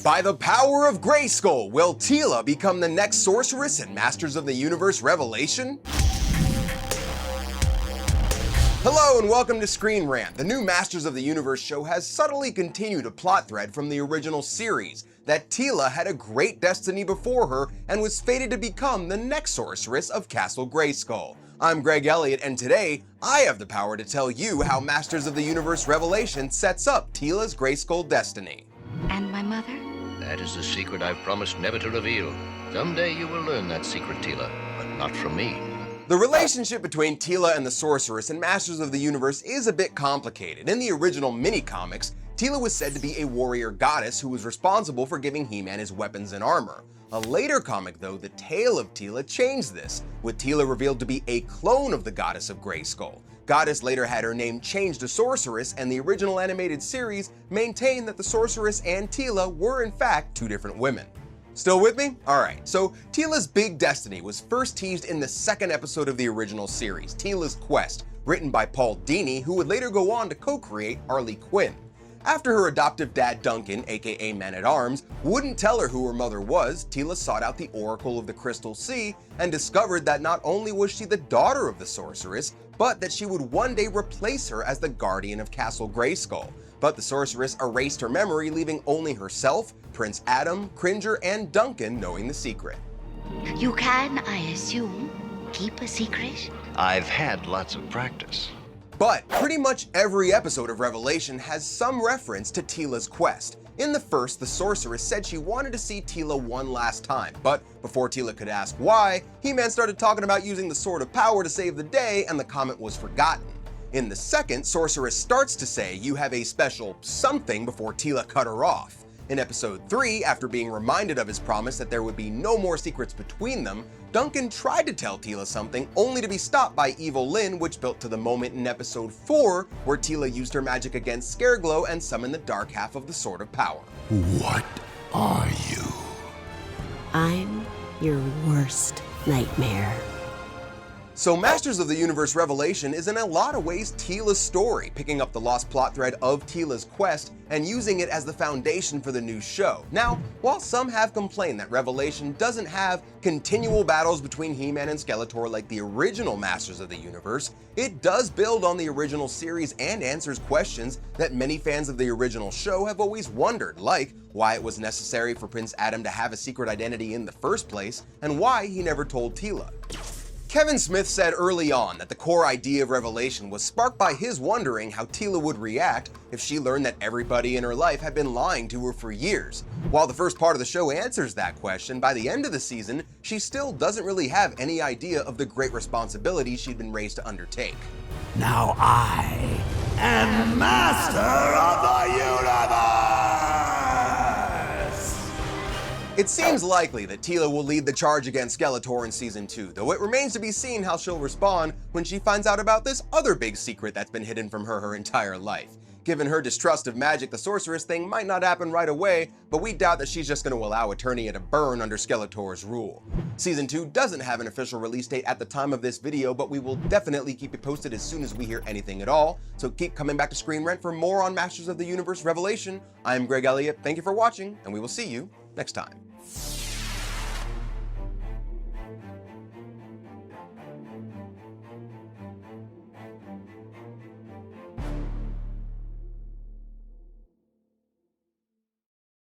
By the power of Grayskull, will Teela become the next sorceress in Masters of the Universe Revelation? Hello and welcome to Screen Rant. The new Masters of the Universe show has subtly continued a plot thread from the original series, that Teela had a great destiny before her and was fated to become the next sorceress of Castle Grayskull. I'm Greg Elliott, and today I have the power to tell you how Masters of the Universe Revelation sets up Teela's Grayskull destiny. And my mother? That is a secret I've promised never to reveal. Someday you will learn that secret, Teela, but not from me. The relationship between Teela and the Sorceress in Masters of the Universe is a bit complicated. In the original mini-comics, Teela was said to be a warrior goddess who was responsible for giving He-Man his weapons and armor. A later comic, though, the tale of Teela changed this, with Teela revealed to be a clone of the goddess of Grayskull. Goddess later had her name changed to Sorceress, and the original animated series maintained that the Sorceress and Teela were in fact two different women. Still with me? Alright, so Teela's big destiny was first teased in the second episode of the original series, Teela's Quest, written by Paul Dini, who would later go on to co-create Harley Quinn. After her adoptive dad Duncan, aka Man-at-Arms, wouldn't tell her who her mother was, Teela sought out the Oracle of the Crystal Sea and discovered that not only was she the daughter of the Sorceress, but that she would one day replace her as the guardian of Castle Grayskull. But the Sorceress erased her memory, leaving only herself, Prince Adam, Cringer, and Duncan knowing the secret. You can, I assume, keep a secret? I've had lots of practice. But pretty much every episode of Revelation has some reference to Teela's quest. In the first, the Sorceress said she wanted to see Teela one last time, but before Teela could ask why, He-Man started talking about using the Sword of Power to save the day, and the comment was forgotten. In the second, Sorceress starts to say you have a special something before Teela cut her off. In episode 3, after being reminded of his promise that there would be no more secrets between them, Duncan tried to tell Teela something only to be stopped by Evil Lyn, which built to the moment in episode 4 where Teela used her magic against Scareglow and summoned the dark half of the Sword of Power. What are you? I'm your worst nightmare. So Masters of the Universe Revelation is in a lot of ways Teela's story, picking up the lost plot thread of Teela's quest and using it as the foundation for the new show. Now, while some have complained that Revelation doesn't have continual battles between He-Man and Skeletor like the original Masters of the Universe, it does build on the original series and answers questions that many fans of the original show have always wondered, like why it was necessary for Prince Adam to have a secret identity in the first place, and why he never told Teela. Kevin Smith said early on that the core idea of Revelation was sparked by his wondering how Teela would react if she learned that everybody in her life had been lying to her for years. While the first part of the show answers that question, by the end of the season, she still doesn't really have any idea of the great responsibility she'd been raised to undertake. Now I am Master of the Universe! It seems likely that Teela will lead the charge against Skeletor in Season 2, though it remains to be seen how she'll respond when she finds out about this other big secret that's been hidden from her entire life. Given her distrust of magic, the Sorceress thing might not happen right away, but we doubt that she's just going to allow Eternia to burn under Skeletor's rule. Season 2 doesn't have an official release date at the time of this video, but we will definitely keep you posted as soon as we hear anything at all, so keep coming back to Screen Rant for more on Masters of the Universe Revelation. I'm Greg Elliott, thank you for watching, and we will see you next time.